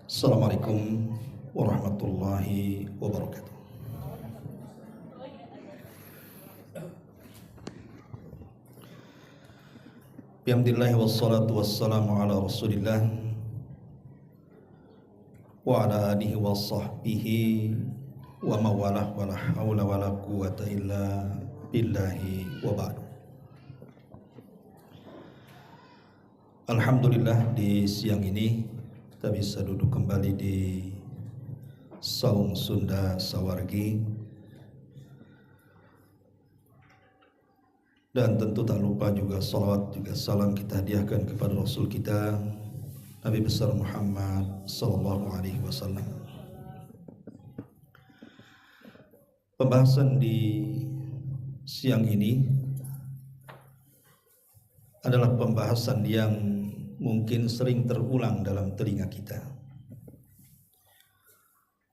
Assalamualaikum warahmatullahi wabarakatuh. Bihamdillah wassalatu wassalamu ala rasulillah wa ala alihi wa sahbihi wa mawalah wa la hawla wa la quwata illa billahi wa ba'du. Alhamdulillah, di siang ini kita bisa duduk kembali di Saung Sunda Sawargi, dan tentu tak lupa juga salawat juga salam kita hadiahkan kepada Rasul kita Nabi besar Muhammad sallallahu alaihi wasallam. Pembahasan di siang ini adalah pembahasan yang mungkin sering terulang dalam telinga kita,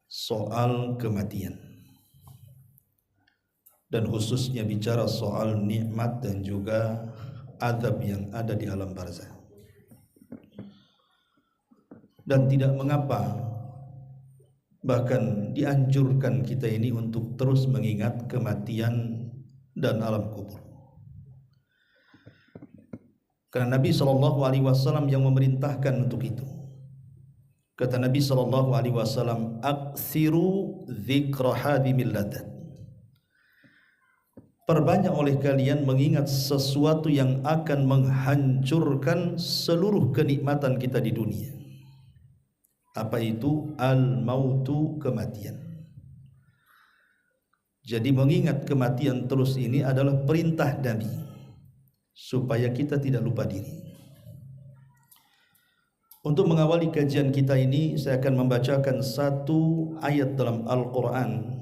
soal kematian, dan khususnya bicara soal nikmat dan juga azab yang ada di alam barzah. Dan tidak mengapa, bahkan dianjurkan kita ini untuk terus mengingat kematian dan alam kubur. Karena Nabi SAW yang memerintahkan untuk itu. Kata Nabi SAW, "Aksiru dzikra hadimil ladat." Perbanyak oleh kalian mengingat sesuatu yang akan menghancurkan seluruh kenikmatan kita di dunia. Apa itu? Al-mautu, kematian. Jadi mengingat kematian terus ini adalah perintah Nabi supaya kita tidak lupa diri. Untuk mengawali kajian kita ini, saya akan membacakan satu ayat dalam Al-Quran,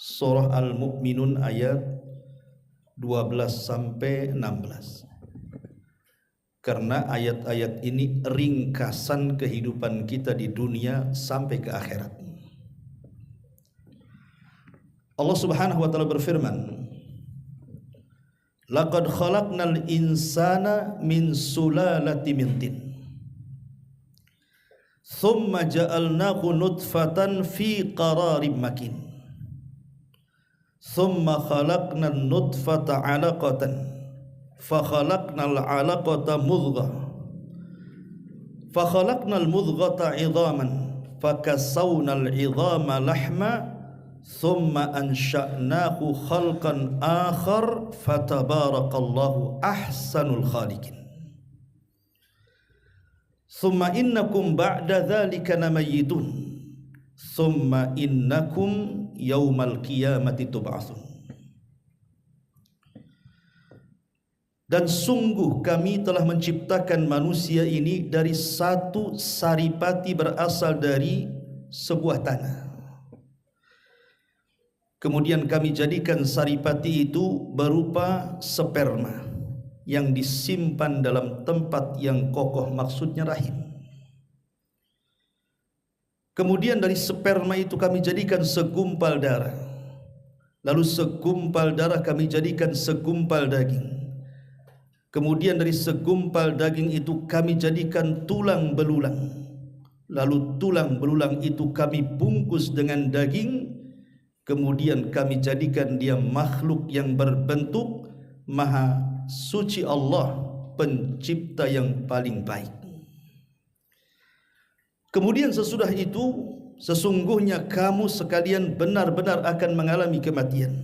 Surah Al-Mu'minun ayat 12-16. Karena ayat-ayat ini ringkasan kehidupan kita di dunia sampai ke akhirat. Allah Subhanahu wa taala berfirman, "Laqad khalaqnal insana min sulalati min tin. Thumma ja'alnahu nutfatan fi qararin makin. Thumma khalaqnan nutfata 'alaqatan. Fa khalaqnal 'alaqata mudghah. Fa khalaqnal mudghata 'idhaman. Fa kasawnal 'idhama lahma. Thumma ansha'nahu khalqan akhar. Fatabarakallahu ahsanul khaliqin. Thumma innakum ba'da dhalika lamayitun. Thumma innakum yaumal qiyamati tub'atsun." Dan sungguh kami telah menciptakan manusia ini dari satu saripati berasal dari sebuah tanah. Kemudian kami jadikan saripati itu berupa sperma yang disimpan dalam tempat yang kokoh, maksudnya rahim. Kemudian dari sperma itu kami jadikan segumpal darah. Lalu segumpal darah kami jadikan segumpal daging. Kemudian dari segumpal daging itu kami jadikan tulang belulang. Lalu tulang belulang itu kami bungkus dengan daging. Kemudian kami jadikan dia makhluk yang berbentuk maha suci Allah, pencipta yang paling baik. Kemudian sesudah itu, sesungguhnya kamu sekalian benar-benar akan mengalami kematian.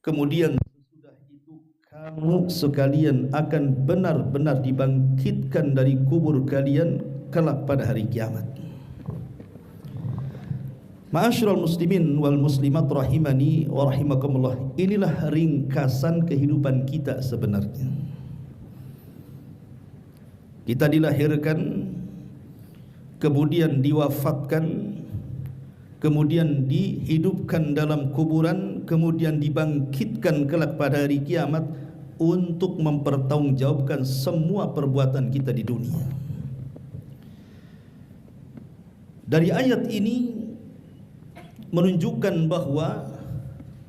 Kemudian sesudah itu kamu sekalian akan benar-benar dibangkitkan dari kubur kalian kelak pada hari kiamat. Ma'asyiral muslimin wal muslimat rahimani wa rahimakumullah. Inilah ringkasan kehidupan kita sebenarnya. Kita dilahirkan, kemudian diwafatkan, kemudian dihidupkan dalam kuburan, kemudian dibangkitkan kelak pada hari kiamat untuk mempertanggungjawabkan semua perbuatan kita di dunia. Dari ayat ini menunjukkan bahwa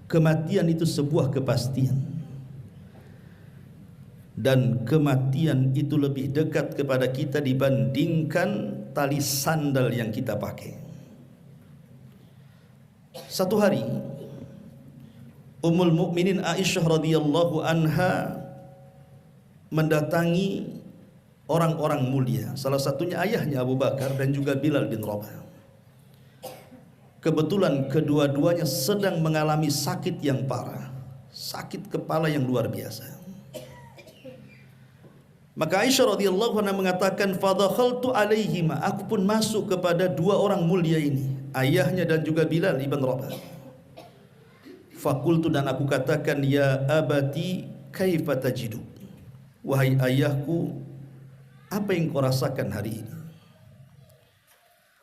kematian itu sebuah kepastian. dan kematian itu lebih dekat kepada kita dibandingkan tali sandal yang kita pakai. Satu hari Ummul Mukminin Aisyah radhiyallahu anha mendatangi orang-orang mulia, salah satunya ayahnya Abu Bakar dan juga Bilal bin Rabah. Kebetulan kedua-duanya sedang mengalami sakit yang parah, sakit kepala yang luar biasa. Maka Aisyah radhiyallahu anha mengatakan, "Fadakhaltu alaihima," aku pun masuk kepada dua orang mulia ini, ayahnya dan juga Bilal ibn Rabah. Fakultu, dan aku katakan, "Ya abati, kaifa tajidu?" Wahai ayahku, apa yang kau rasakan hari ini?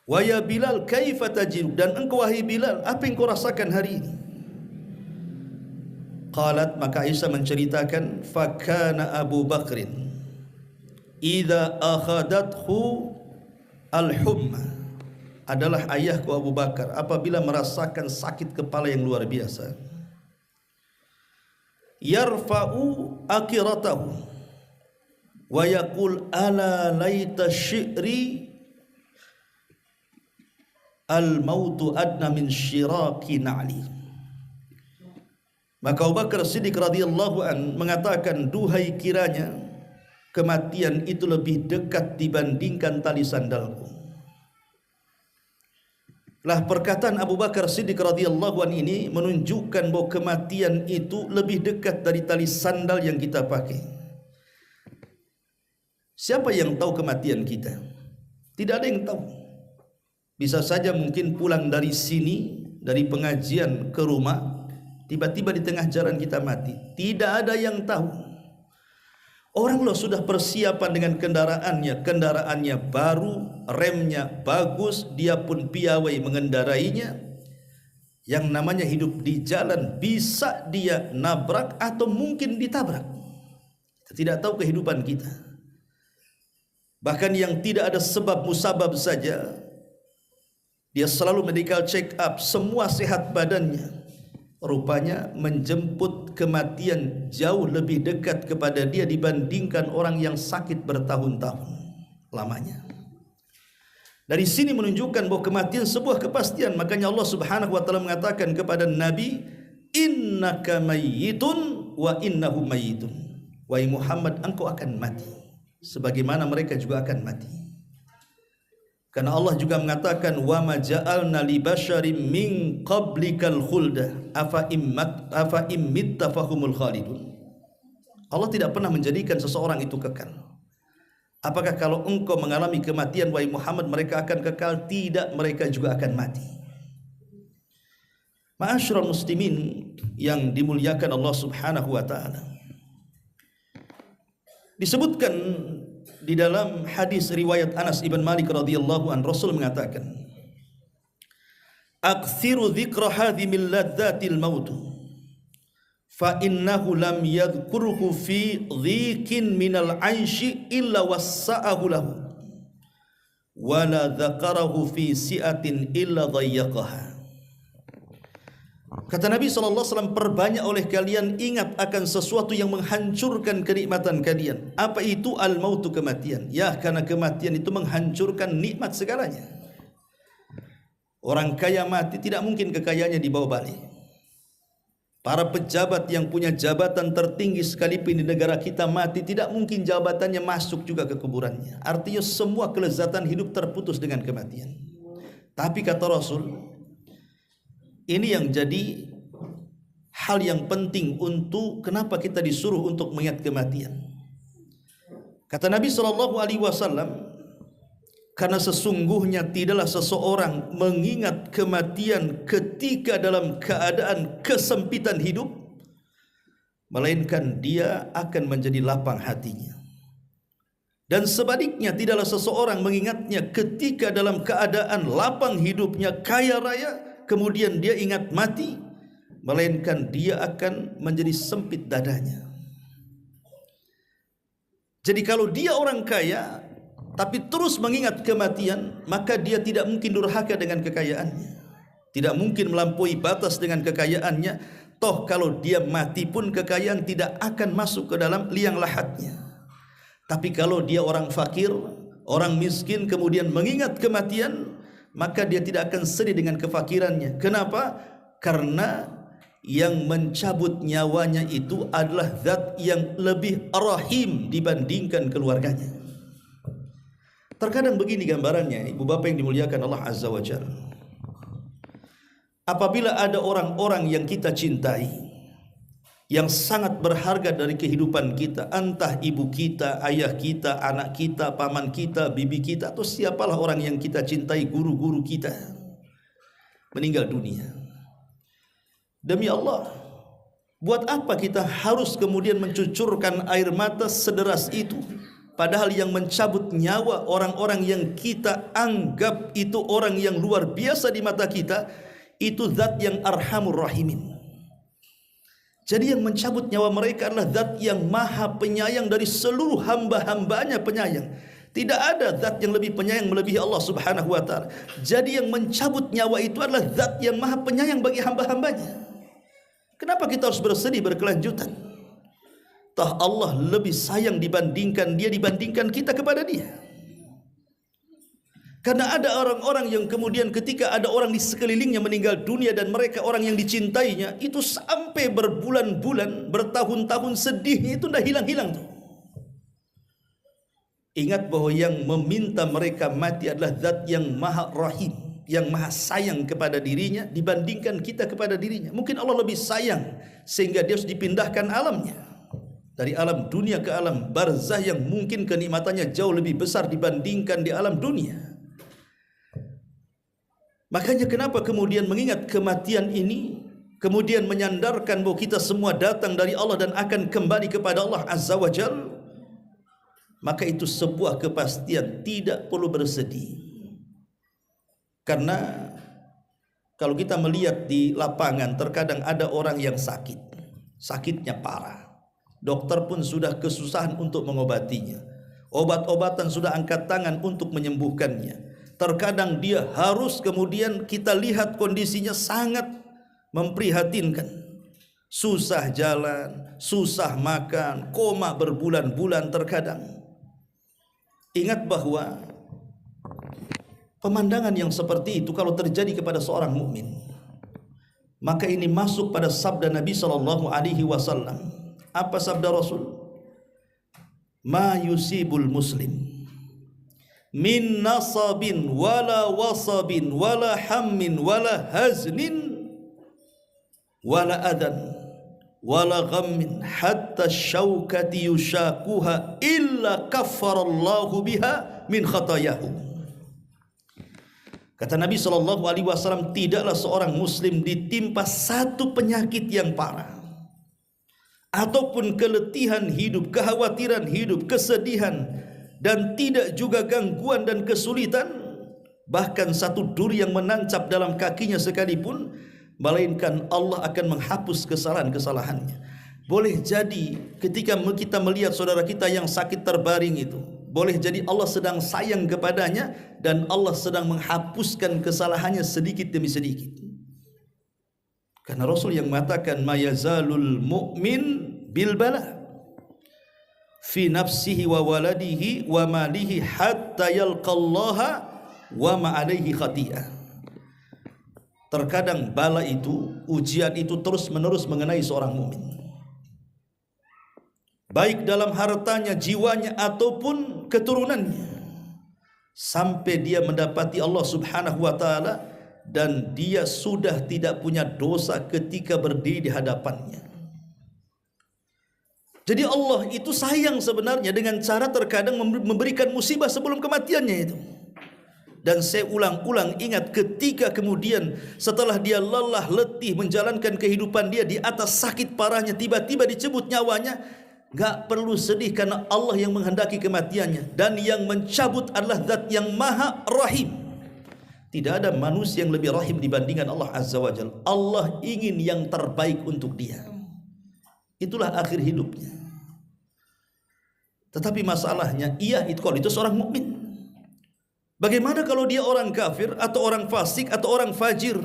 Wa ya Bilal, kaifa tajidu, dan engkau wahai Bilal, apa yang kau rasakan hari ini? Qalat, maka Aisyah menceritakan, fakana Abu Bakrin idza akhadathu al-humma, adalah ayahku Abu Bakar apabila merasakan sakit kepala yang luar biasa, yarfa'u akiratahu wa yaqul ala laita syi'ri al-mautu adna min syiraki na'li. Maka Abu Bakar Siddiq radhiyallahu an mengatakan, duhai kiranya kematian itu lebih dekat dibandingkan tali sandalku. Lah perkataan Abu Bakar Siddiq radhiyallahu an ini menunjukkan bahwa kematian itu lebih dekat dari tali sandal yang kita pakai. Siapa yang tahu kematian kita? Tidak ada yang tahu. Bisa saja mungkin pulang dari sini, dari pengajian ke rumah, tiba-tiba di tengah jalan kita mati. Tidak ada yang tahu. Orang loh sudah persiapan dengan kendaraannya baru, remnya bagus, dia pun piawai mengendarainya. Yang namanya hidup di jalan, bisa dia nabrak atau mungkin ditabrak. Kita tidak tahu kehidupan kita. Bahkan yang tidak ada sebab musabab saja, dia selalu medical check up, semua sehat badannya, rupanya menjemput kematian jauh lebih dekat kepada dia dibandingkan orang yang sakit bertahun-tahun lamanya. Dari sini menunjukkan bahwa kematian sebuah kepastian. Makanya Allah Subhanahu wa taala mengatakan kepada Nabi, innaka mayyitun wa innahum mayyitun. Wahai Muhammad, engkau akan mati sebagaimana mereka juga akan mati. Karena Allah juga mengatakan, wa ma ja'alna li basyarin min qablikal khulda afa immitta fahumul khalidun. Allah tidak pernah menjadikan seseorang itu kekal. Apakah kalau engkau mengalami kematian wahai Muhammad mereka akan kekal? Tidak, mereka juga akan mati. Ma'asyiral muslimin yang dimuliakan Allah Subhanahu wa taala. Disebutkan di dalam hadis riwayat Anas ibn Malik radhiyallahu an, Rasul mengatakan, "Aktsiru dzikra hadhimil ladzatil maut, fa innahu lam yadhkurhu fi dhikin minal 'aishi illa wassa'ahu lahu, wa la dzakarahu fi si'atin illa dhayyaqaha." Kata Nabi SAW, perbanyak oleh kalian ingat akan sesuatu yang menghancurkan kenikmatan kalian. Apa itu? Al-mautu, kematian. Ya, karena kematian itu menghancurkan nikmat segalanya. Orang kaya mati, tidak mungkin kekayaannya dibawa balik. Para pejabat yang punya jabatan tertinggi sekalipun di negara kita mati, tidak mungkin jabatannya masuk juga ke kuburannya. Artinya semua kelezatan hidup terputus dengan kematian. Tapi kata Rasul, ini yang jadi hal yang penting untuk kenapa kita disuruh untuk mengingat kematian. Kata Nabi SAW, karena sesungguhnya tidaklah seseorang mengingat kematian ketika dalam keadaan kesempitan hidup, melainkan dia akan menjadi lapang hatinya. Dan sebaliknya tidaklah seseorang mengingatnya ketika dalam keadaan lapang hidupnya, kaya raya, kemudian dia ingat mati, melainkan dia akan menjadi sempit dadanya. Jadi kalau dia orang kaya tapi terus mengingat kematian, maka dia tidak mungkin durhaka dengan kekayaannya, tidak mungkin melampaui batas dengan kekayaannya, Toh kalau dia mati pun kekayaan tidak akan masuk ke dalam liang lahatnya. Tapi kalau dia orang fakir, orang miskin, kemudian mengingat kematian, maka dia tidak akan sedih dengan kefakirannya. Kenapa? Karena yang mencabut nyawanya itu adalah zat yang lebih rahim dibandingkan keluarganya. Terkadang begini gambarannya, ibu bapak yang dimuliakan Allah Azza wa Jalla. Apabila ada orang-orang yang kita cintai, yang sangat berharga dari kehidupan kita, entah ibu kita, ayah kita, anak kita, paman kita, bibi kita, atau siapalah orang yang kita cintai, guru-guru kita, meninggal dunia. Demi Allah, buat apa kita harus kemudian mencucurkan air mata sederas itu? Padahal yang mencabut nyawa orang-orang yang kita anggap itu orang yang luar biasa di mata kita, itu zat yang arhamur rahimin. Jadi yang mencabut nyawa mereka adalah zat yang maha penyayang dari seluruh hamba-hambanya penyayang. Tidak ada zat yang lebih penyayang melebihi Allah Subhanahu wa ta'ala. Jadi yang mencabut nyawa itu adalah zat yang maha penyayang bagi hamba-hambanya. Kenapa kita harus bersedih berkelanjutan? Toh Allah lebih sayang dibandingkan kita kepada dia. Karena ada orang-orang yang kemudian ketika ada orang di sekelilingnya meninggal dunia dan mereka orang yang dicintainya, itu sampai berbulan-bulan, bertahun-tahun sedihnya itu tidak hilang-hilang tuh. Ingat bahwa yang meminta mereka mati adalah zat yang maha rahim, yang maha sayang kepada dirinya dibandingkan kita kepada dirinya. Mungkin Allah lebih sayang sehingga dia harus dipindahkan alamnya dari alam dunia ke alam barzah yang mungkin kenikmatannya jauh lebih besar dibandingkan di alam dunia. Makanya kenapa kemudian mengingat kematian ini, kemudian menyandarkan bahwa kita semua datang dari Allah dan akan kembali kepada Allah Azza wa Jalla, maka itu sebuah kepastian, tidak perlu bersedih. Karena kalau kita melihat di lapangan, terkadang ada orang yang sakit, sakitnya parah, dokter pun sudah kesusahan untuk mengobatinya, obat-obatan sudah angkat tangan untuk menyembuhkannya. Terkadang dia harus kemudian kita lihat kondisinya sangat memprihatinkan. Susah jalan, susah makan, koma berbulan-bulan terkadang. Ingat bahwa pemandangan yang seperti itu kalau terjadi kepada seorang mukmin, maka ini masuk pada sabda Nabi SAW. Apa sabda Rasul? Ma yusibul muslim min nasabin wala wasabin wala hammin wala haznin wala adan wala ghammin hatta syaukati yushakuha illa kaffarallahu biha min khatayahu. Kata Nabi SAW, tidaklah seorang muslim ditimpa satu penyakit yang parah ataupun keletihan hidup, kekhawatiran hidup, kesedihan, dan tidak juga gangguan dan kesulitan, bahkan satu duri yang menancap dalam kakinya sekalipun, melainkan Allah akan menghapus kesalahan-kesalahannya. Boleh jadi ketika kita melihat saudara kita yang sakit terbaring itu, boleh jadi Allah sedang sayang kepadanya dan Allah sedang menghapuskan kesalahannya sedikit demi sedikit. Karena Rasul yang mengatakan mayazalul mu'min bil bala fi nafsihi wa waladihi wa malihi hatta yalqallaha wa ma alaihi khati'ah. Terkadang bala itu, ujian itu terus-menerus mengenai seorang mukmin, baik dalam hartanya, jiwanya ataupun keturunannya, sampai dia mendapati Allah Subhanahu wa taala dan dia sudah tidak punya dosa ketika berdiri di hadapannya. Jadi Allah itu sayang sebenarnya dengan cara terkadang memberikan musibah sebelum kematiannya itu. Dan saya ulang-ulang ingat ketika kemudian setelah dia lelah letih menjalankan kehidupan dia di atas sakit parahnya, tiba-tiba dicabut nyawanya, gak perlu sedih karena Allah yang menghendaki kematiannya. Dan yang mencabut adalah zat yang maha rahim. Tidak ada manusia yang lebih rahim dibandingkan Allah Azza wa Jalla. Allah ingin yang terbaik untuk dia. Itulah akhir hidupnya. Tetapi masalahnya, kalau itu seorang mukmin. Bagaimana kalau dia orang kafir atau orang fasik atau orang fajir?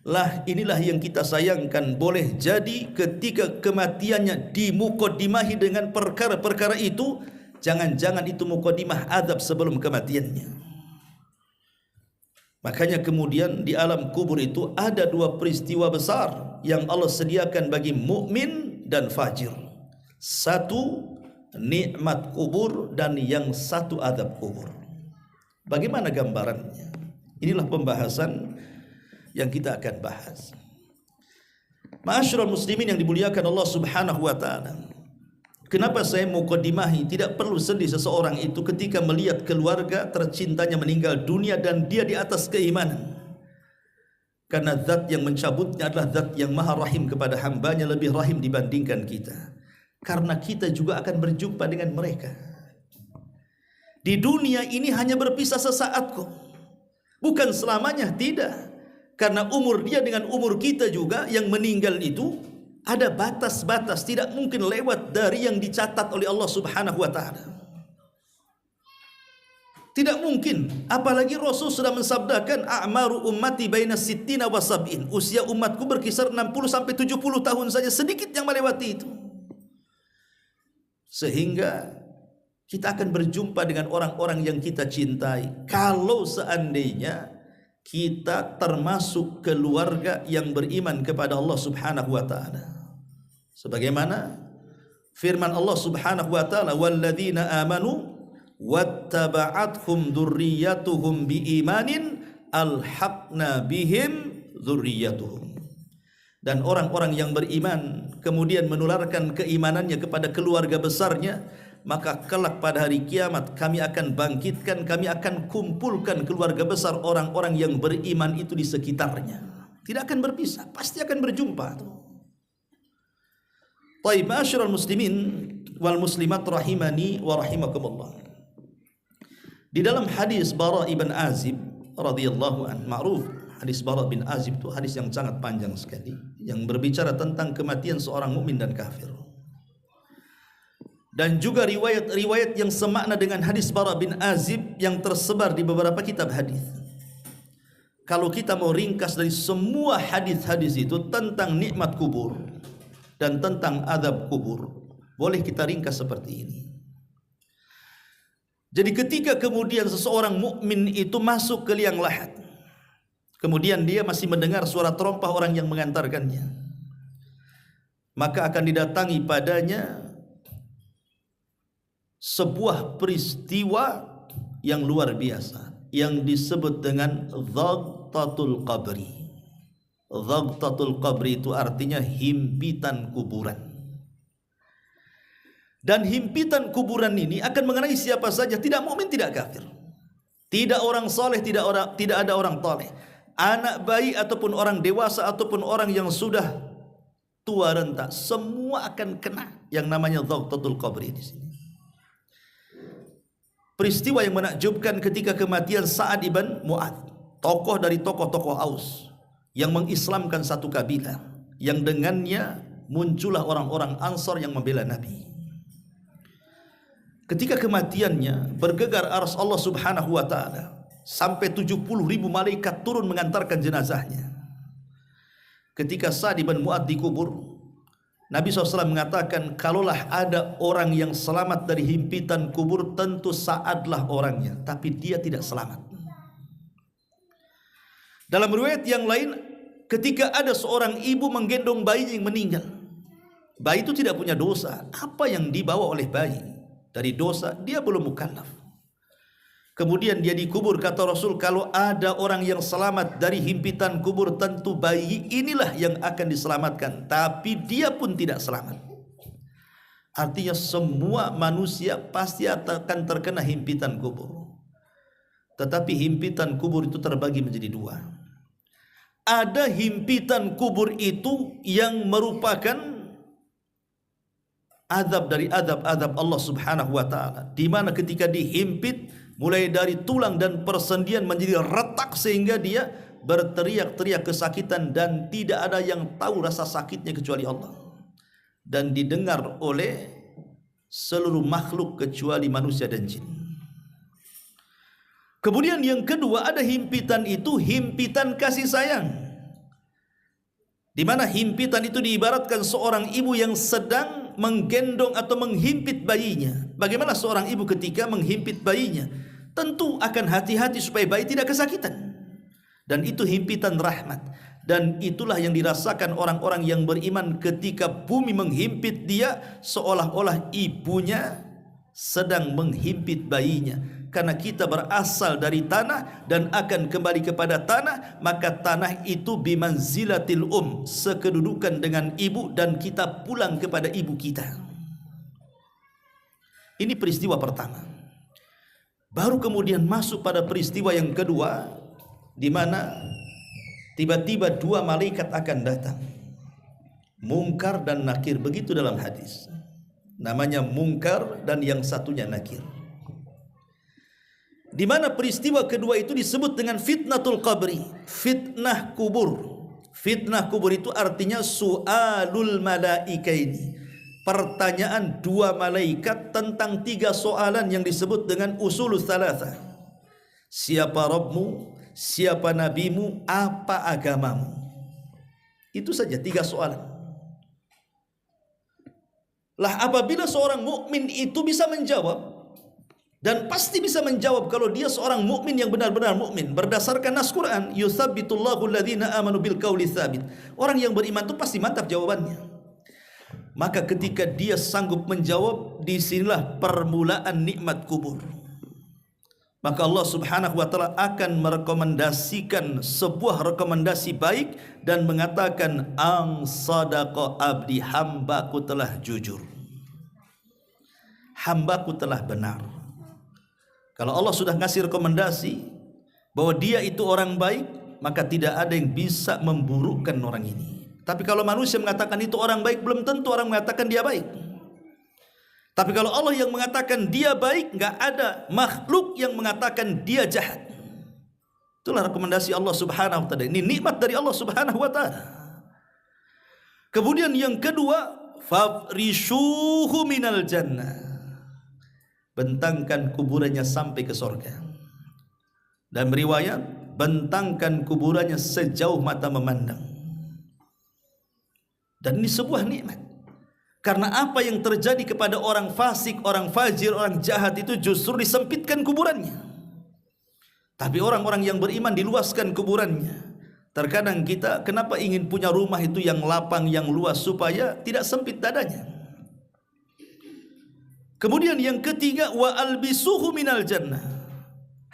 Lah inilah yang kita sayangkan, boleh jadi ketika kematiannya dimukodimahi dengan perkara-perkara itu, jangan-jangan itu mukodimah azab sebelum kematiannya. Makanya kemudian di alam kubur itu ada dua peristiwa besar yang Allah sediakan bagi mukmin dan fajir. Satu nikmat kubur dan yang satu azab kubur. Bagaimana gambarannya? Inilah pembahasan yang kita akan bahas. Ma'asyiral muslimin yang dimuliakan Allah Subhanahu wa taala. Kenapa saya muqaddimahi? Tidak perlu sedih seseorang itu ketika melihat keluarga tercintanya meninggal dunia dan dia di atas keimanan. Karena zat yang mencabutnya adalah zat yang maha rahim kepada hambanya, lebih rahim dibandingkan kita. Karena kita juga akan berjumpa dengan mereka. Di dunia ini hanya berpisah sesaat kok. Bukan selamanya, tidak. Karena umur dia dengan umur kita juga yang meninggal itu ada batas-batas, tidak mungkin lewat dari yang dicatat oleh Allah Subhanahu wa taala. Tidak mungkin, apalagi Rasul sudah mensabdakan a'maru ummati baina sittina wa sab'in. Usia umatku berkisar 60 sampai 70 tahun saja, sedikit yang melewati itu. Sehingga kita akan berjumpa dengan orang-orang yang kita cintai. Kalau seandainya kita termasuk keluarga yang beriman kepada Allah Subhanahu wa taala. Sebagaimana firman Allah Subhanahu wa taala, walladzina amanu wattaba'athum dzurriyyatuhum biimanin alhaqna bihim dzurriyyatuhum. Dan orang-orang yang beriman kemudian menularkan keimanannya kepada keluarga besarnya, maka kelak pada hari kiamat kami akan bangkitkan, kami akan kumpulkan keluarga besar orang-orang yang beriman itu di sekitarnya. Tidak akan berpisah, pasti akan berjumpa. Taib, ma'asyiral muslimin wal muslimat rahimani wa rahimakumullah. Di dalam hadis Bara ibn Azib radhiyallahu an, ma'ruf hadis Bara bin Azib itu hadis yang sangat panjang sekali, yang berbicara tentang kematian seorang mukmin dan kafir. Dan juga riwayat-riwayat yang semakna dengan hadis Bara bin Azib yang tersebar di beberapa kitab hadis. Kalau kita mau ringkas dari semua hadis-hadis itu tentang nikmat kubur dan tentang azab kubur, boleh kita ringkas seperti ini. Jadi ketika kemudian seseorang mukmin itu masuk ke liang lahat, kemudian dia masih mendengar suara terompah orang yang mengantarkannya, maka akan didatangi padanya sebuah peristiwa yang luar biasa yang disebut dengan dhaghtatul qabri. Dhaghtatul qabri itu artinya himpitan kuburan. Dan himpitan kuburan ini akan mengenai siapa saja, tidak mukmin, tidak kafir. Tidak orang soleh, tidak ada orang toleh. Anak bayi ataupun orang dewasa ataupun orang yang sudah tua renta, semua akan kena yang namanya dhaghtatul qabri di sini. Peristiwa yang menakjubkan ketika kematian Sa'ad ibn Mu'adz, tokoh dari tokoh-tokoh Aus yang mengislamkan satu kabilah, yang dengannya muncullah orang-orang Ansar yang membela Nabi. Ketika kematiannya bergegar arsy Allah Subhanahu wa taala, sampai 70.000 malaikat turun mengantarkan jenazahnya. Ketika Sa'ad ibn Mu'adz dikubur, Nabi SAW mengatakan, kalaulah ada orang yang selamat dari himpitan kubur, tentu Sa'adlah orangnya, tapi dia tidak selamat. Dalam riwayat yang lain, ketika ada seorang ibu menggendong bayi yang meninggal, bayi itu tidak punya dosa. Apa yang dibawa oleh bayi dari dosa, dia belum mukallaf. Kemudian dia dikubur, kata Rasul, kalau ada orang yang selamat dari himpitan kubur, tentu bayi inilah yang akan diselamatkan, tapi dia pun tidak selamat. Artinya semua manusia pasti akan terkena himpitan kubur. Tetapi himpitan kubur itu terbagi menjadi dua. Ada himpitan kubur itu yang merupakan azab dari azab-azab Allah Subhanahu wa taala, di mana ketika dihimpit mulai dari tulang dan persendian menjadi retak sehingga dia berteriak-teriak kesakitan dan tidak ada yang tahu rasa sakitnya kecuali Allah, dan didengar oleh seluruh makhluk kecuali manusia dan jin. Kemudian yang kedua, ada himpitan itu himpitan kasih sayang, di mana himpitan itu diibaratkan seorang ibu yang sedang menggendong atau menghimpit bayinya. Bagaimana seorang ibu ketika menghimpit bayinya? Tentu akan hati-hati supaya bayi tidak kesakitan. Dan itu himpitan rahmat. Dan itulah yang dirasakan orang-orang yang beriman ketika bumi menghimpit dia, seolah-olah ibunya sedang menghimpit bayinya. Karena kita berasal dari tanah dan akan kembali kepada tanah, maka tanah itu bimanzilatil sekedudukan dengan ibu, dan kita pulang kepada ibu kita. Ini peristiwa pertama. Baru kemudian masuk pada peristiwa yang kedua, di mana tiba-tiba dua malaikat akan datang, Munkar dan Nakir. Begitu dalam hadis, namanya Munkar dan yang satunya Nakir. Di mana peristiwa kedua itu disebut dengan fitnatul qabri, fitnah kubur. Fitnah kubur itu artinya su'alul malaikaini, pertanyaan dua malaikat tentang tiga soalan yang disebut dengan usulus tsalatsa. Siapa Rabbmu, siapa nabimu, apa agamamu? Itu saja tiga soalan. Lah apabila seorang mukmin itu bisa menjawab, dan pasti bisa menjawab kalau dia seorang mukmin yang benar-benar mukmin berdasarkan nas Quran, yusabbitullahu alladhina amanu bil qauli tsabit. Orang yang beriman itu pasti mantap jawabannya. Maka ketika dia sanggup menjawab, disinilah permulaan nikmat kubur. Maka Allah Subhanahu wa taala akan merekomendasikan sebuah rekomendasi baik dan mengatakan, ang sadaqa abdi, hambaku telah jujur, hambaku telah benar. Kalau Allah sudah ngasih rekomendasi bahwa dia itu orang baik, maka tidak ada yang bisa memburukkan orang ini. Tapi kalau manusia mengatakan itu orang baik, belum tentu orang mengatakan dia baik. Tapi kalau Allah yang mengatakan dia baik, nggak ada makhluk yang mengatakan dia jahat. Itulah rekomendasi Allah Subhanahu wa taala. Ini nikmat dari Allah Subhanahu wa taala. Kemudian yang kedua, fafrishuhu minal jannah, bentangkan kuburannya sampai ke sorga. Dan beriwayat, bentangkan kuburannya sejauh mata memandang. Dan ini sebuah nikmat. Karena apa yang terjadi kepada orang fasik, orang fajir, orang jahat itu justru disempitkan kuburannya. Tapi orang-orang yang beriman diluaskan kuburannya. Terkadang kita kenapa ingin punya rumah itu yang lapang, yang luas, supaya tidak sempit dadanya. Kemudian yang ketiga, wa albisuhu minal jannah,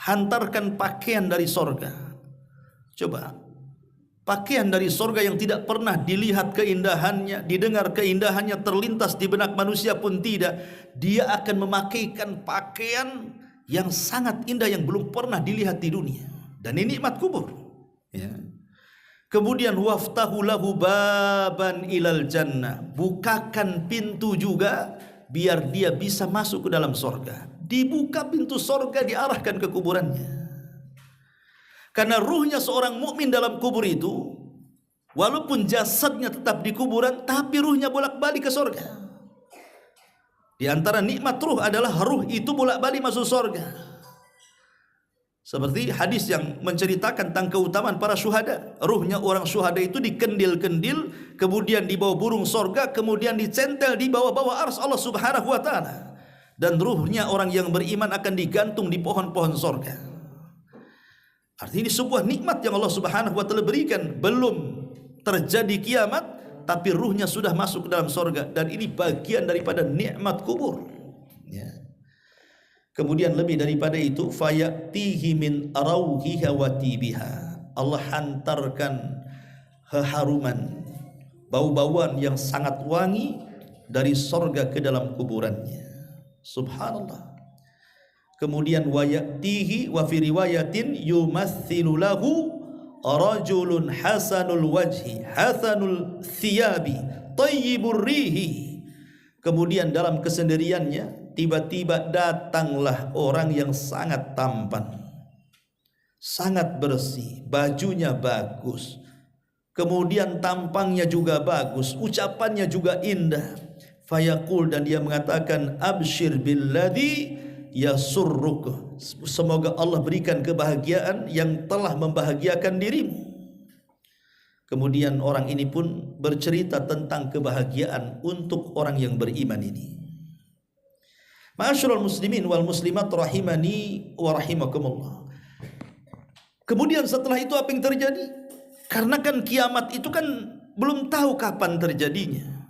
hantarkan pakaian dari sorga. Coba, pakaian dari sorga yang tidak pernah dilihat keindahannya, didengar keindahannya, terlintas di benak manusia pun tidak. Dia akan memakaikan pakaian yang sangat indah yang belum pernah dilihat di dunia. Dan ini nikmat kubur. Ya. Kemudian waftahu lahu baban ilal jannah, bukakan pintu juga biar dia bisa masuk ke dalam sorga. Dibuka pintu sorga, diarahkan ke kuburannya. Karena ruhnya seorang mukmin dalam kubur itu, walaupun jasadnya tetap di kuburan, tapi ruhnya bolak-balik ke sorga. Di antara nikmat ruh adalah ruh itu bolak-balik masuk sorga. Seperti hadis yang menceritakan tentang keutamaan para syuhada. Ruhnya orang syuhada itu dikendil-kendil, kemudian dibawa burung sorga, kemudian dicentel di bawah-bawah ars Allah Subhanahu wa taala. Dan ruhnya orang yang beriman akan digantung di pohon-pohon sorga. Artinya ini sebuah nikmat yang Allah Subhanahu wa taala berikan. Belum terjadi kiamat, tapi ruhnya sudah masuk ke dalam sorga. Dan ini bagian daripada nikmat kubur. Ya. Kemudian lebih daripada itu, fayatihi min arauhiha wa tibiha, Allah hantarkan keharuman, bau-bauan yang sangat wangi dari sorga ke dalam kuburannya. Subhanallah. Kemudian wayatihi wa fi riwayatin yumathilu lahu rajulun hasanul wajhi hasanul thiyabi tayyibur rihi. Kemudian dalam kesendiriannya tiba-tiba datanglah orang yang sangat tampan, sangat bersih, bajunya bagus, kemudian tampangnya juga bagus, ucapannya juga indah. Fayaqul, dan dia mengatakan, abshir billadhi yasurruk, semoga Allah berikan kebahagiaan yang telah membahagiakan dirimu. Kemudian orang ini pun bercerita tentang kebahagiaan untuk orang yang beriman ini. Ma'asyiral muslimin wal muslimat rahimani wa rahimakumullah. Kemudian setelah itu apa yang terjadi? Karena kan kiamat itu kan belum tahu kapan terjadinya.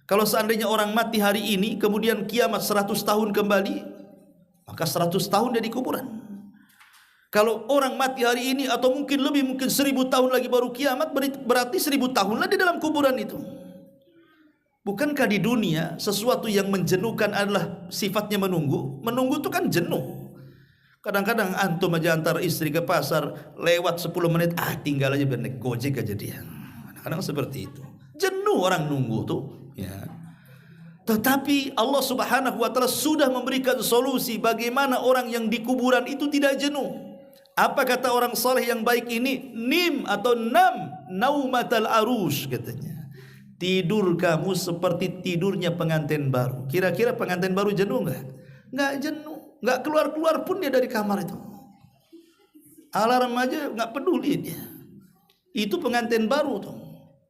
Kalau seandainya orang mati hari ini kemudian kiamat 100 tahun kembali, maka 100 tahun dia di kuburan. Kalau orang mati hari ini atau mungkin lebih, mungkin 1000 tahun lagi baru kiamat, berarti 1000 tahun lagi dalam kuburan itu. Bukankah di dunia sesuatu yang menjenuhkan adalah sifatnya menunggu? Menunggu itu kan jenuh. Kadang-kadang antum aja antar istri ke pasar, lewat 10 menit, tinggal aja biar naik gojek aja dia. Kadang-kadang seperti itu. Jenuh orang nunggu tuh. Ya. Tetapi Allah Subhanahu wa taala sudah memberikan solusi bagaimana orang yang di kuburan itu tidak jenuh. Apa kata orang saleh yang baik ini? Nim atau nam naumatal arus katanya. Tidur kamu seperti tidurnya pengantin baru. Kira-kira pengantin baru jenuh enggak? Enggak jenuh. Enggak keluar-keluar pun dia dari kamar itu. Alarm aja enggak peduli dia. Itu pengantin baru tuh.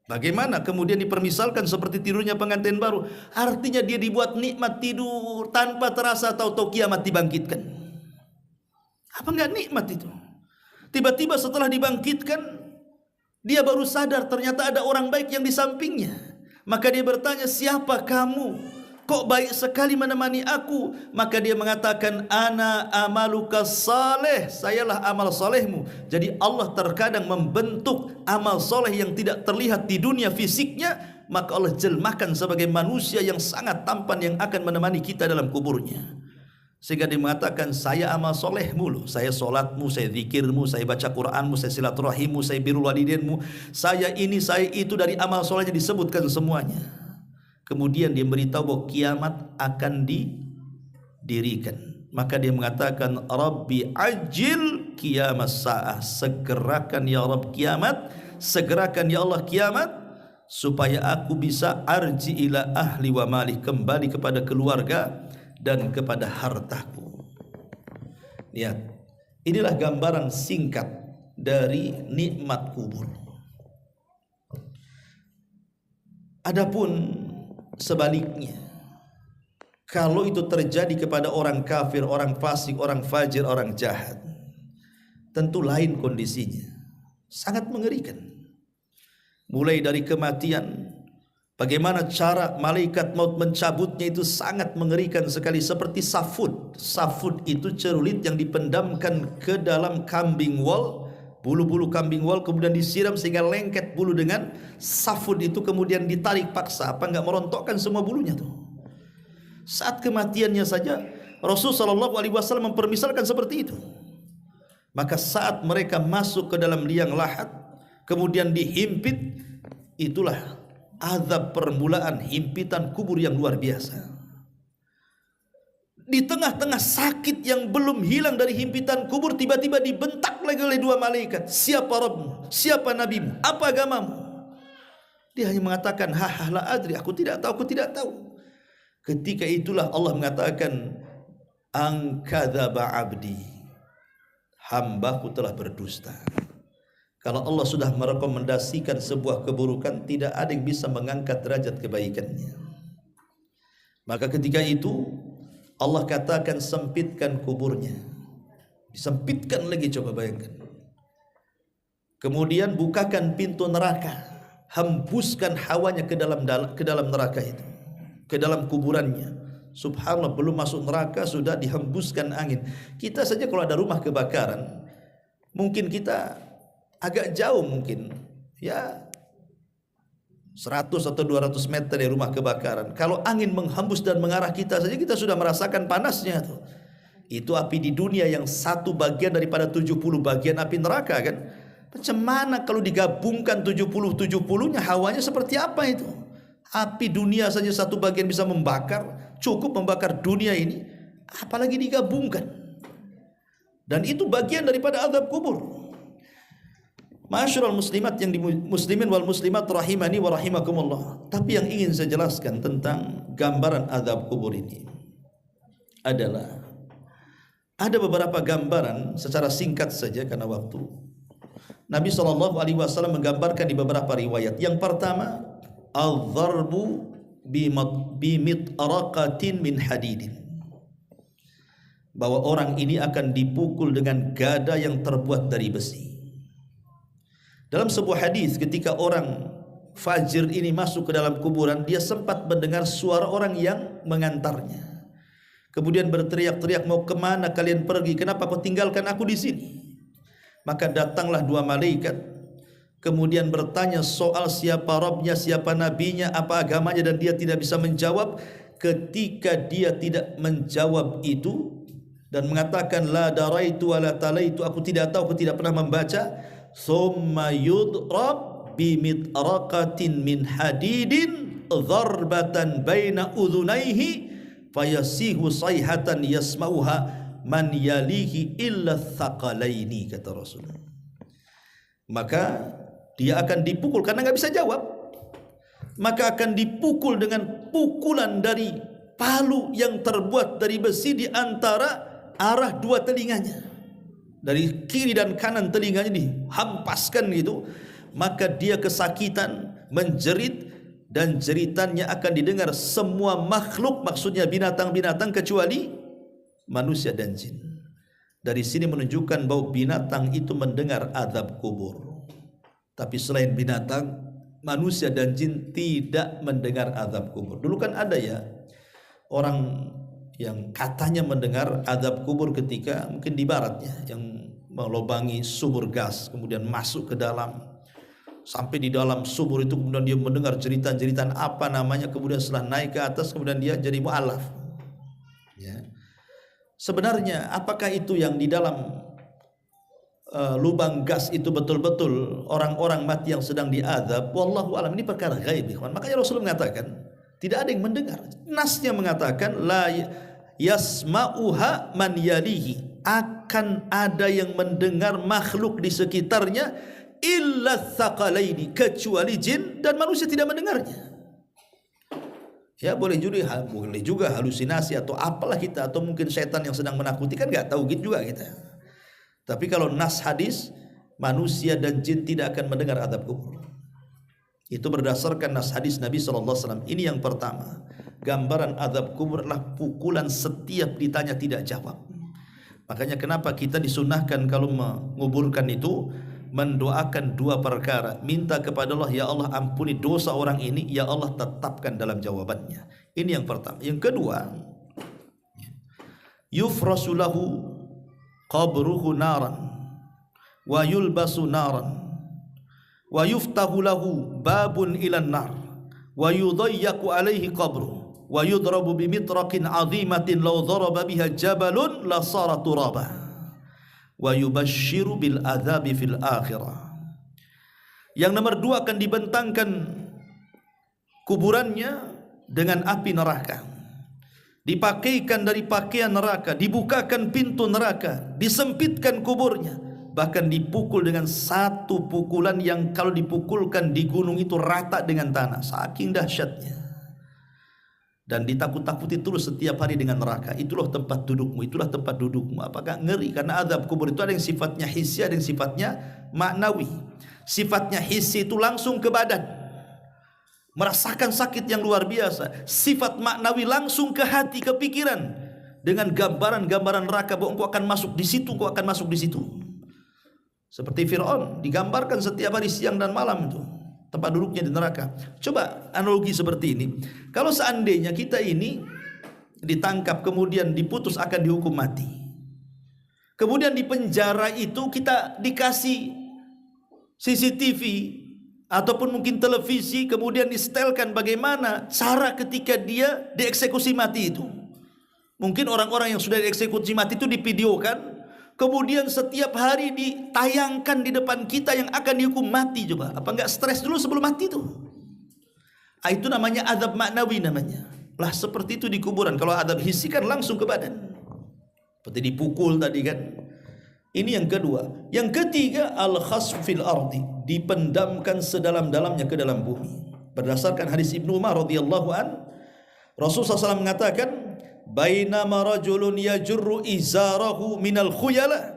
Bagaimana kemudian dipermisalkan seperti tidurnya pengantin baru? Artinya dia dibuat nikmat tidur tanpa terasa tahu-tahu kiamat dibangkitkan. Apa enggak nikmat itu? Tiba-tiba setelah dibangkitkan, dia baru sadar ternyata ada orang baik yang di sampingnya. Maka dia bertanya, siapa kamu? Kok baik sekali menemani aku? Maka dia mengatakan, ana amaluka saleh, sayalah amal solehmu. Jadi Allah terkadang membentuk amal soleh yang tidak terlihat di dunia fisiknya, maka Allah jelmahkan sebagai manusia yang sangat tampan yang akan menemani kita dalam kuburnya. Sehingga dia mengatakan, saya amal solehmu loh. Saya solatmu, saya zikirmu, saya baca Quranmu, saya silaturahimmu, saya birrul walidainmu, saya ini, saya itu, dari amal solehnya disebutkan semuanya. Kemudian dia beritahu bahwa kiamat akan didirikan. Maka dia mengatakan, Rabbi ajil kiamat sa'ah. Segerakan ya Rabb kiamat, segerakan ya Allah kiamat, supaya aku bisa arji ila ahli wa mali, kembali kepada keluarga dan kepada hartaku. Lihat, inilah gambaran singkat dari nikmat kubur. Adapun sebaliknya, kalau itu terjadi kepada orang kafir, orang fasik, orang fajir, orang jahat, tentu lain kondisinya. Sangat mengerikan. Mulai dari kematian, bagaimana cara malaikat maut mencabutnya itu sangat mengerikan sekali, seperti safud. Safud itu cerulit yang dipendamkan ke dalam kambing wol, bulu-bulu kambing wol, kemudian disiram sehingga lengket bulu dengan safud itu, kemudian ditarik paksa. Apa enggak merontokkan semua bulunya tuh? Saat kematiannya saja Rasulullah SAW mempermisalkan seperti itu. Maka saat mereka masuk ke dalam liang lahat, kemudian dihimpit, itulah azab permulaan himpitan kubur yang luar biasa. Di tengah-tengah sakit yang belum hilang dari himpitan kubur, tiba-tiba dibentak lagi oleh dua malaikat. Siapa Rabbmu? Siapa Nabimu? Apa agamamu? Dia hanya mengatakan, la adri, aku tidak tahu, aku tidak tahu. Ketika itulah Allah mengatakan, angkadzaba abdi, hambaku telah berdusta. Kalau Allah sudah merekomendasikan sebuah keburukan, tidak ada yang bisa mengangkat derajat kebaikannya. Maka ketika itu Allah katakan, sempitkan kuburnya. Disempitkan lagi, coba bayangkan. Kemudian bukakan pintu neraka, hembuskan hawanya ke dalam neraka itu, ke dalam kuburannya. Subhanallah, belum masuk neraka sudah dihembuskan angin. Kita saja kalau ada rumah kebakaran, mungkin kita agak jauh, mungkin ya 100 atau 200 meter dari rumah kebakaran. Kalau angin menghembus dan mengarah kita saja, kita sudah merasakan panasnya tuh. Itu api di dunia yang satu bagian daripada 70 bagian api neraka kan. Macam mana kalau digabungkan 70-70-nya, hawanya seperti apa itu? Api dunia saja satu bagian bisa membakar, cukup membakar dunia ini, apalagi digabungkan. Dan itu bagian daripada azab kubur. Ma'asyiral muslimat yang muslimin wal muslimat rahimani wa rahimakumullah. Tapi yang ingin saya jelaskan tentang gambaran azab kubur ini adalah ada beberapa gambaran secara singkat saja karena waktu. Nabi SAW menggambarkan di beberapa riwayat. Yang pertama, al-dharbu bimit'araqatin min hadidin, bahwa orang ini akan dipukul dengan gada yang terbuat dari besi. Dalam sebuah hadis, ketika orang fajir ini masuk ke dalam kuburan, dia sempat mendengar suara orang yang mengantarnya. Kemudian berteriak-teriak, mau kemana kalian pergi? Kenapa kau tinggalkan aku di sini? Maka datanglah dua malaikat, kemudian bertanya soal siapa Rabbnya, siapa nabinya, apa agamanya, dan dia tidak bisa menjawab. Ketika dia tidak menjawab itu dan mengatakan la daraitu wa la talaitu, aku tidak tahu, aku tidak pernah membaca, thumma yudrab bimit'araqatin min hadidin dharbatan baina udhunaihi fayasihu sayhatan yasma'uha man yalihi illa thaqalaini, kata Rasul. Maka dia akan dipukul karena nggak bisa jawab, maka akan dipukul dengan pukulan dari palu yang terbuat dari besi di antara arah dua telinganya, dari kiri dan kanan telinganya dihampaskan gitu. Maka dia kesakitan, menjerit, dan jeritannya akan didengar semua makhluk, maksudnya binatang-binatang kecuali manusia dan jin. Dari sini menunjukkan bahwa binatang itu mendengar azab kubur. Tapi selain binatang, manusia dan jin tidak mendengar azab kubur. Dulu kan ada ya orang yang katanya mendengar azab kubur ketika mungkin di barat ya, yang melobangi sumur gas, kemudian masuk ke dalam, sampai di dalam sumur itu kemudian dia mendengar jeritan-jeritan apa namanya, kemudian setelah naik ke atas kemudian dia jadi mu'alaf ya. Sebenarnya apakah itu yang di dalam lubang gas itu betul-betul orang-orang mati yang sedang diazab? Wallahu alam, ini perkara gaib. Makanya Rasul mengatakan tidak ada yang mendengar. Nasnya mengatakan la yasma'uha man yalihi, akan ada yang mendengar makhluk di sekitarnya, illa thaqalaini, kecuali jin dan manusia tidak mendengarnya. Ya boleh juga halusinasi atau apalah kita, atau mungkin setan yang sedang menakuti, kan nggak tahu gitu juga kita. Tapi kalau nas hadis, manusia dan jin tidak akan mendengar azab kubur. Itu berdasarkan nas hadis Nabi SAW. Ini yang pertama, gambaran azab kubur adalah pukulan setiap ditanya tidak jawab. Makanya kenapa kita disunahkan kalau menguburkan itu mendoakan dua perkara, minta kepada Allah, ya Allah ampuni dosa orang ini, ya Allah tetapkan dalam jawabannya. Ini yang pertama. Yang kedua, yufrasu lahu qabruhu naran wa yulbasu naran wa yuftahu lahu babun ilan nar wa yudayyaku alaihi qabruhu wa yudrabu bimitraqin azimatin law daraba biha jabalun la sara turaba wa yubashshiru bil adzabi fil akhirah. Yang nomor dua, akan dibentangkan kuburannya dengan api neraka, dipakaikan dari pakaian neraka, dibukakan pintu neraka, disempitkan kuburnya, bahkan dipukul dengan satu pukulan yang kalau dipukulkan di gunung itu rata dengan tanah, saking dahsyatnya. Dan ditakut-takuti terus setiap hari dengan neraka. Itulah tempat dudukmu, itulah tempat dudukmu. Apakah ngeri? Karena azab kubur itu ada yang sifatnya hissi, ada yang sifatnya maknawi. Sifatnya hissi itu langsung ke badan, merasakan sakit yang luar biasa. Sifat maknawi langsung ke hati, ke pikiran, dengan gambaran-gambaran neraka bahwa engkau akan masuk di situ, engkau akan masuk di situ. Seperti Fir'aun digambarkan setiap hari siang dan malam itu tempat duduknya di neraka. Coba analogi seperti ini. Kalau seandainya kita ini ditangkap kemudian diputus akan dihukum mati, kemudian di penjara itu kita dikasih CCTV ataupun mungkin televisi, kemudian disetelkan bagaimana cara ketika dia dieksekusi mati itu. Mungkin orang-orang yang sudah dieksekusi mati itu divideokan, kemudian setiap hari ditayangkan di depan kita yang akan dihukum mati. Coba, apa enggak stres dulu sebelum mati itu? Itu namanya azab maknawi namanya. Lah seperti itu di kuburan. Kalau azab hissi kan langsung ke badan, seperti dipukul tadi kan. Ini yang kedua. Yang ketiga, al-khasf fil ardi, dipendamkan sedalam-dalamnya ke dalam bumi. Berdasarkan hadis Ibnu Umar radhiyallahu an, Rasulullah SAW mengatakan, bainama rajulun yajurru izarahu minal khuyala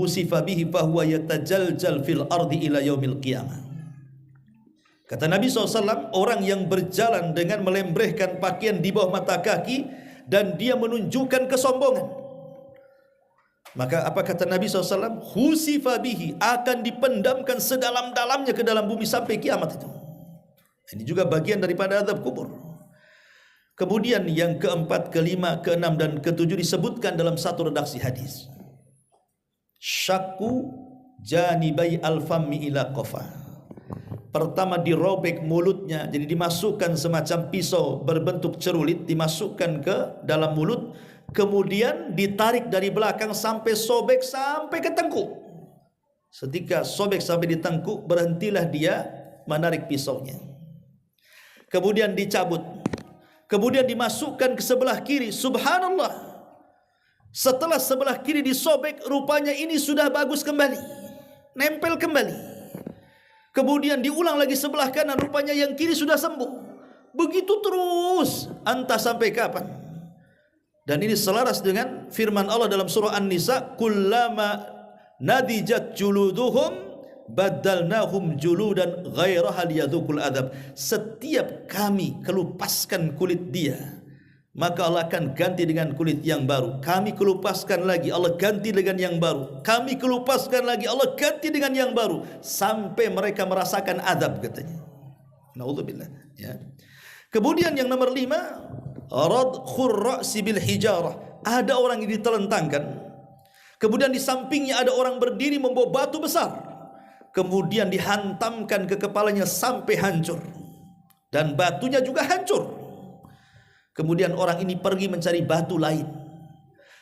husifa bihi fahuwa yatajaljal fil ardi ila yaumil qiyamah. Kata Nabi SAW, orang yang berjalan dengan melembrehkan pakaian di bawah mata kaki dan dia menunjukkan kesombongan, maka apa kata Nabi SAW? Husifa bihi, akan dipendamkan sedalam-dalamnya ke dalam bumi sampai kiamat itu. Ini juga bagian daripada azab kubur. Kemudian yang keempat, kelima, keenam, dan ketujuh disebutkan dalam satu redaksi hadis. Syakku janibai al-fammi ila qafa. Pertama dirobek mulutnya, jadi dimasukkan semacam pisau berbentuk cerulit, dimasukkan ke dalam mulut, kemudian ditarik dari belakang sampai sobek sampai ke tengkuk. Ketika sobek sampai di tengkuk, berhentilah dia menarik pisaunya. Kemudian dicabut, kemudian dimasukkan ke sebelah kiri. Subhanallah, setelah sebelah kiri disobek, rupanya ini sudah bagus kembali, nempel kembali. Kemudian diulang lagi sebelah kanan, rupanya yang kiri sudah sembuh. Begitu terus, entah sampai kapan. Dan ini selaras dengan firman Allah dalam surah An-Nisa, kullama nadijat juluduhum badalnahum juludan ghairaha liyadzuqul adzab. Setiap kami kelupaskan kulit dia, maka Allah akan ganti dengan kulit yang baru. Kami kelupaskan lagi, Allah ganti dengan yang baru. Kami kelupaskan lagi, Allah ganti dengan yang baru, sampai mereka merasakan azab, katanya. Naudzubillah, ya. Kemudian yang nomor 5, radkhur ra'si bil hijarah. Ada orang yang ditelentangkan, kemudian di sampingnya ada orang berdiri membawa batu besar, kemudian dihantamkan ke kepalanya sampai hancur, dan batunya juga hancur. Kemudian orang ini pergi mencari batu lain.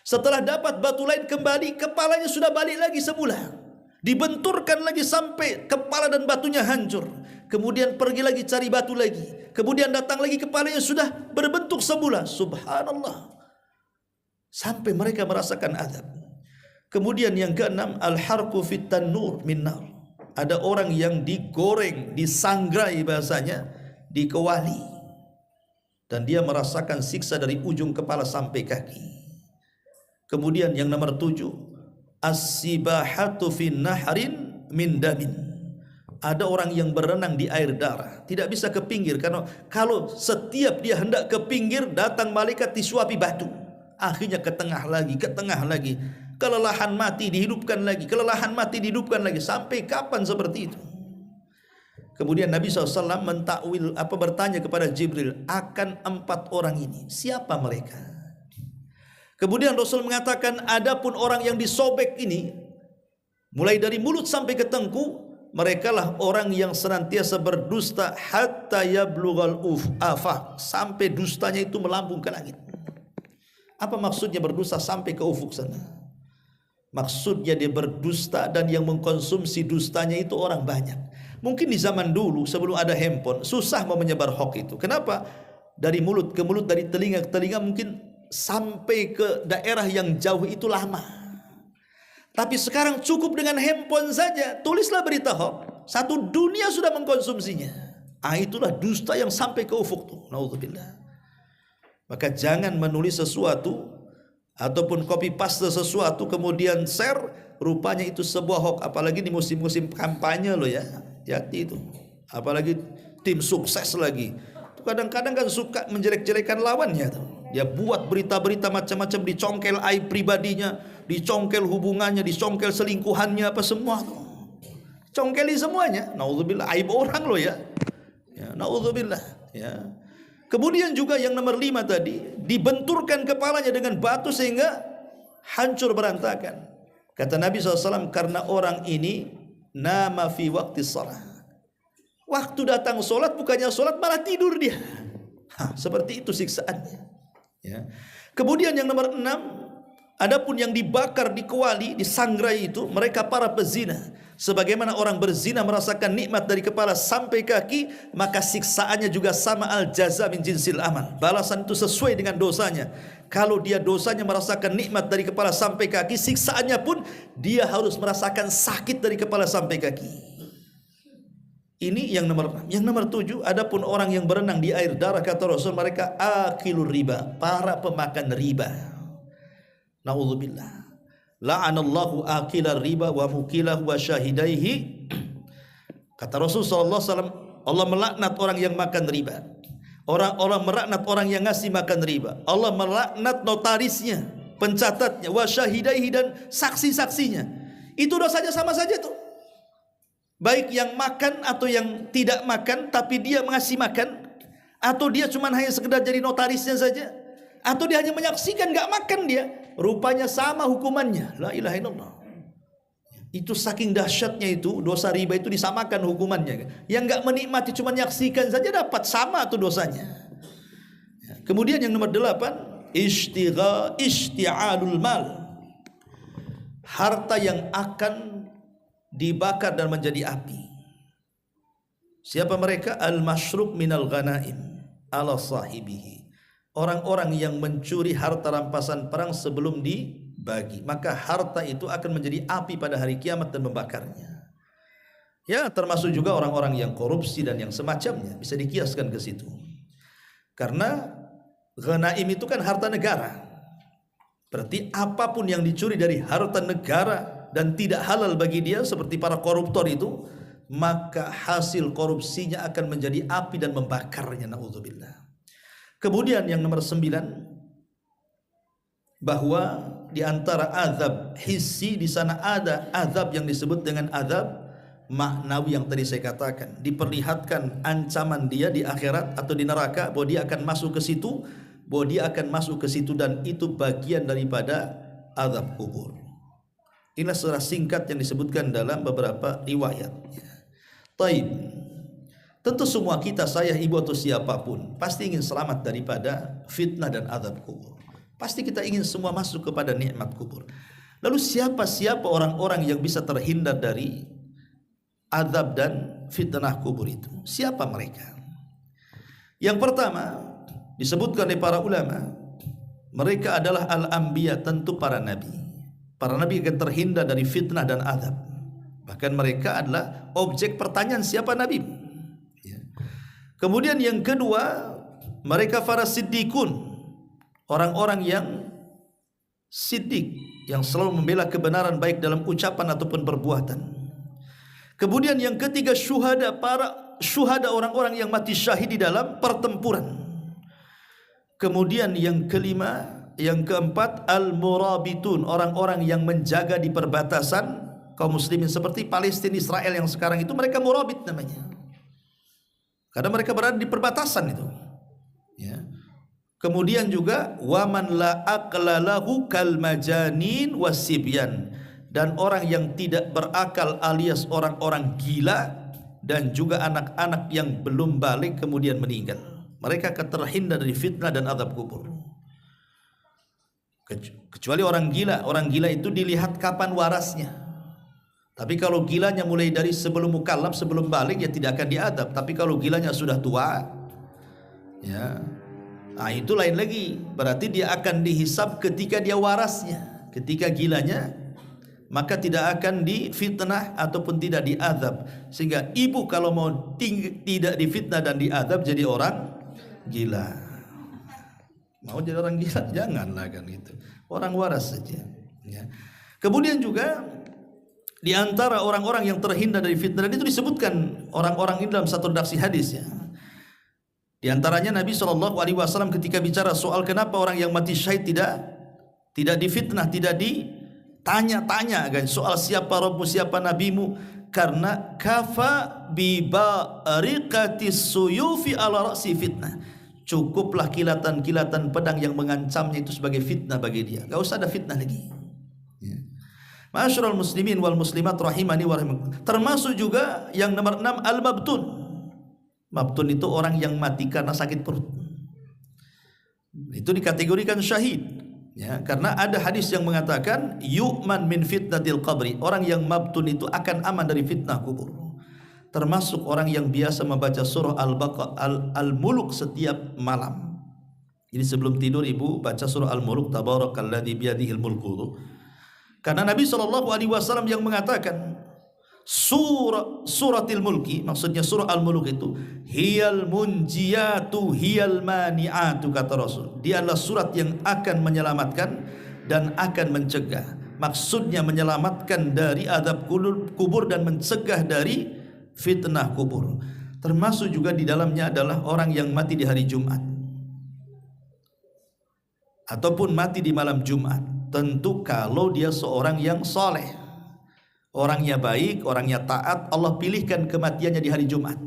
Setelah dapat batu lain kembali, kepalanya sudah balik lagi semula. Dibenturkan lagi sampai kepala dan batunya hancur. Kemudian pergi lagi cari batu lagi. Kemudian datang lagi, kepalanya sudah berbentuk semula. Subhanallah. Sampai mereka merasakan azab. Kemudian yang keenam, al-harqu fit tanur min nar. Ada orang yang digoreng, disangrai bahasanya, dikewali, dan dia merasakan siksa dari ujung kepala sampai kaki. Kemudian yang nomor 7, as-sibahatu fin nahrin min damin. Ada orang yang berenang di air darah, tidak bisa ke pinggir, karena kalau setiap dia hendak ke pinggir, datang malaikat disuapi batu. Akhirnya ke tengah lagi, ke tengah lagi. Kelelahan mati, dihidupkan lagi. Kelelahan mati, dihidupkan lagi. Sampai kapan seperti itu? Kemudian Nabi SAW mentakwil, bertanya kepada Jibril akan 4 orang ini, siapa mereka? Kemudian Rasul mengatakan, adapun orang yang disobek ini, mulai dari mulut sampai ke tengkuk, mereka lah orang yang senantiasa berdusta hatta yablughal afaq, sampai dustanya itu melambung ke langit. Apa maksudnya berdusta sampai ke ufuk sana? Maksudnya dia berdusta dan yang mengkonsumsi dustanya itu orang banyak. Mungkin di zaman dulu sebelum ada handphone susah mau menyebar hoax itu. Kenapa? Dari mulut ke mulut, dari telinga ke telinga, mungkin sampai ke daerah yang jauh itu lama. Tapi sekarang cukup dengan handphone saja, tulislah berita hoax, satu dunia sudah mengkonsumsinya. Itulah dusta yang sampai ke ufuk tuh. Naudzubillah. Maka jangan menulis sesuatu ataupun copy paste sesuatu kemudian share, rupanya itu sebuah hoax. Apalagi di musim-musim kampanye loh ya. Hati itu. Apalagi tim sukses lagi. Kadang-kadang kan suka menjelek-jelekan lawannya tuh. Dia buat berita-berita macam-macam, dicongkel aib pribadinya, dicongkel hubungannya, dicongkel selingkuhannya, apa semua tuh. Congkeli semuanya. Naudzubillah, aib orang loh ya. Ya, naudzubillah, ya. Kemudian juga yang nomor 5 tadi, dibenturkan kepalanya dengan batu sehingga hancur berantakan. Kata Nabi SAW, karena orang ini nama fi waqti shalah. Waktu datang sholat, bukannya sholat malah tidur dia. Seperti itu siksaannya. Ya. Kemudian yang nomor 6, adapun yang dibakar, dikewali, disangrai itu, mereka para pezina. Sebagaimana orang berzina merasakan nikmat dari kepala sampai kaki, maka siksaannya juga sama, al jaza min jinsil amal. Balasan itu sesuai dengan dosanya. Kalau dia dosanya merasakan nikmat dari kepala sampai kaki, siksaannya pun dia harus merasakan sakit dari kepala sampai kaki. Ini yang nomor 6. Yang nomor 7, adapun orang yang berenang di air darah, kata Rasul, mereka akilur riba, para pemakan riba. Naudzubillah. la'anallahu akilar riba wa mukilahu wa syahidaihi. Kata Rasul sallallahu alaihi wasallam, Allah melaknat orang yang makan riba. Orang melaknat orang yang ngasih makan riba. Allah melaknat notarisnya, pencatatnya, wa syahidaihi, dan saksi-saksinya. Itu dosanya sama saja tuh. Baik yang makan atau yang tidak makan tapi dia mengasih makan, atau dia cuma hanya sekedar jadi notarisnya saja, atau dia hanya menyaksikan nggak makan dia, rupanya sama hukumannya. La ilaha illallah. Itu saking dahsyatnya itu dosa riba itu disamakan hukumannya. Yang nggak menikmati cuma menyaksikan saja dapat sama tuh dosanya. Kemudian yang nomor 8, isti'alul mal. Harta yang akan dibakar dan menjadi api. Siapa mereka? Al-masyrub minal ghanaim ala sahibihi. Orang-orang yang mencuri harta rampasan perang sebelum dibagi, maka harta itu akan menjadi api pada hari kiamat dan membakarnya. Ya, termasuk juga orang-orang yang korupsi dan yang semacamnya, bisa dikiaskan ke situ. Karena ghanaim itu kan harta negara. Berarti apapun yang dicuri dari harta negara dan tidak halal bagi dia, seperti para koruptor itu, maka hasil korupsinya akan menjadi api dan membakarnya. Na'udzubillah. Kemudian yang nomor 9, bahwa di antara azab hissi, di sana ada azab yang disebut dengan azab maknawi yang tadi saya katakan. Diperlihatkan ancaman dia di akhirat atau di neraka, bahwa dia akan masuk ke situ, dan itu bagian daripada azab kubur. Inilah secara singkat yang disebutkan dalam beberapa riwayat. Taib. Tentu semua kita, saya, ibu atau siapapun, pasti ingin selamat daripada fitnah dan azab kubur. Pasti kita ingin semua masuk kepada nikmat kubur. Lalu siapa orang-orang yang bisa terhindar dari azab dan fitnah kubur itu? Siapa mereka? Yang pertama disebutkan oleh para ulama, mereka adalah al-anbiya, tentu para nabi. Para nabi akan terhindar dari fitnah dan azab. Bahkan mereka adalah objek pertanyaan, siapa nabi? Kemudian yang kedua, mereka para siddiqun, orang-orang yang siddiq, yang selalu membela kebenaran baik dalam ucapan ataupun perbuatan. Kemudian yang ketiga, syuhada, para syuhada, orang-orang yang mati syahid di dalam pertempuran. Kemudian yang kelima, yang keempat, al-murabitun, orang-orang yang menjaga di perbatasan kaum muslimin, seperti Palestina, Israel yang sekarang itu, mereka murabit namanya. Karena mereka berada di perbatasan itu. Ya. Kemudian juga waman la aqlalahu kal majanin wasibyan, dan orang yang tidak berakal alias orang-orang gila, dan juga anak-anak yang belum balik kemudian meninggal. Mereka akan terhindar dari fitnah dan azab kubur. Kecuali orang gila. Orang gila itu dilihat kapan warasnya. Tapi kalau gilanya mulai dari sebelum mukallaf, sebelum balik, ya tidak akan diadab. Tapi kalau gilanya sudah tua, ya, nah itu lain lagi. Berarti dia akan dihisab ketika dia warasnya. Ketika gilanya, maka tidak akan difitnah ataupun tidak diadab. Sehingga ibu kalau mau tidak difitnah dan diadab, jadi orang gila. Mau jadi orang gila, janganlah kan itu. Orang waras saja. Ya. Kemudian juga di antara orang-orang yang terhindar dari fitnah, dan itu disebutkan orang-orang ini dalam satu redaksi hadis, ya. Di antaranya Nabi SAW ketika bicara soal kenapa orang yang mati syahid tidak difitnah, tidak ditanya-tanya kan, soal siapa Rabbu, siapa nabimu, karena kafa bi bariqatis suyufi ala ra'si fitnah. Cukuplah kilatan-kilatan pedang yang mengancamnya itu sebagai fitnah bagi dia. Enggak usah ada fitnah lagi. Ma'asyiral muslimin wal muslimat rahimani wa rahimakumullah. Termasuk juga yang nomor 6, al-mabtun. Mabtun itu orang yang mati karena sakit perut. Itu dikategorikan syahid, ya, karena ada hadis yang mengatakan yu'man min fitnatil qabri. Orang yang mabtun itu akan aman dari fitnah kubur. Termasuk orang yang biasa membaca surah Al-Mulk setiap malam. Jadi sebelum tidur ibu baca surah Al-Mulk, tabarakalladzi biyadihil mulku. Karena Nabi SAW yang mengatakan suratil mulki, maksudnya surah Al-Mulk itu hiyal munjiyatu hiyal mani'atu, kata Rasul. Dia adalah surat yang akan menyelamatkan dan akan mencegah. maksudnya menyelamatkan dari azab kubur dan mencegah dari fitnah kubur. Termasuk juga di dalamnya adalah orang yang mati di hari Jumat ataupun mati di malam Jumat. Tentu kalau dia seorang yang soleh, orangnya baik, orangnya taat, Allah pilihkan kematiannya di hari Jumat,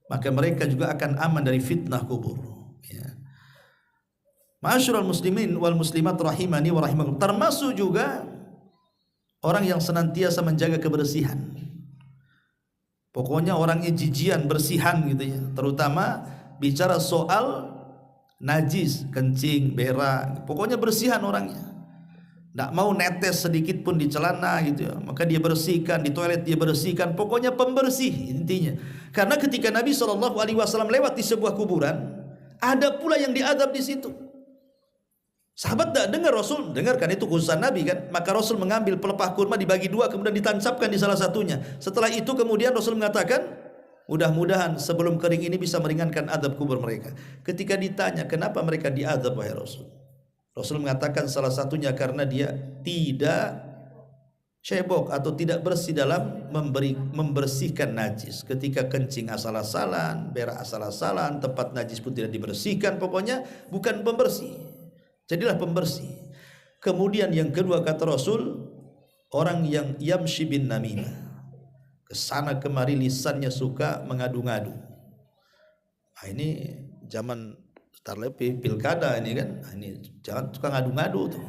maka mereka juga akan aman dari fitnah kubur. Ya. Ma'asyiral muslimin wal muslimat rahimani wa rahimakumullah. Termasuk juga orang yang senantiasa menjaga kebersihan. Pokoknya orangnya jijian, bersihan gitu ya. Terutama bicara soal najis, kencing, berak, pokoknya bersihan orangnya. Tidak mau netes sedikit pun di celana gitu ya. Maka dia bersihkan, di toilet dia bersihkan. Pokoknya pembersih intinya. Karena ketika Nabi SAW lewat di sebuah kuburan, ada pula yang diadab di situ. Sahabat tidak dengar, Rasul dengarkan, itu khususan Nabi kan. Maka Rasul mengambil pelepah kurma, dibagi dua, kemudian ditancapkan di salah satunya. Setelah itu kemudian Rasul mengatakan, mudah-mudahan sebelum kering ini bisa meringankan adab kubur mereka. Ketika ditanya kenapa mereka diadab wahai Rasul, Rasul mengatakan salah satunya karena dia tidak cebok atau tidak bersih dalam membersihkan najis. Ketika kencing asal-asalan, berak asal-asalan, tempat najis pun tidak dibersihkan, pokoknya bukan pembersih. Jadilah pembersih. Kemudian yang kedua kata Rasul, orang yang yamshi bin namimah, kesana kemari lisannya suka mengadu-ngadu. Nah, ini zaman tarlepi pilkada ini kan. Nah, ini jangan suka ngadu-ngadu tuh.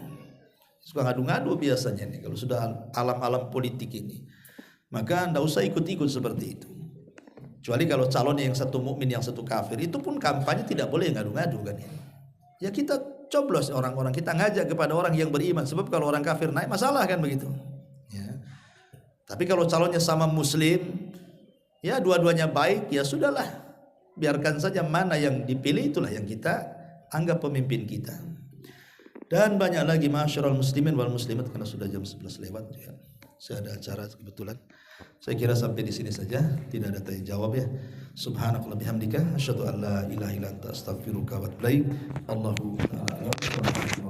Suka ngadu-ngadu biasanya nih kalau sudah alam-alam politik ini. Maka tidak usah ikut-ikut seperti itu. Kecuali kalau calonnya yang satu mukmin yang satu kafir, itu pun kampanye tidak boleh ngadu-ngadu kan. Ya kita coblos orang-orang, kita ngajak kepada orang yang beriman, sebab kalau orang kafir naik masalah kan begitu ya. Tapi kalau calonnya sama muslim, ya dua-duanya baik, ya sudahlah, biarkan saja mana yang dipilih itulah yang kita anggap pemimpin kita. Dan banyak lagi ma'asyiral muslimin wal muslimat, karena sudah jam 11 lewat ya. Saya ada acara kebetulan. Saya kira sampai di sini saja, tidak ada tanya jawab ya. Subhanakallah bihamdika asyhadu an la ilaha illa anta astaghfiruka wa atubu ilaik. Allahu a'lam.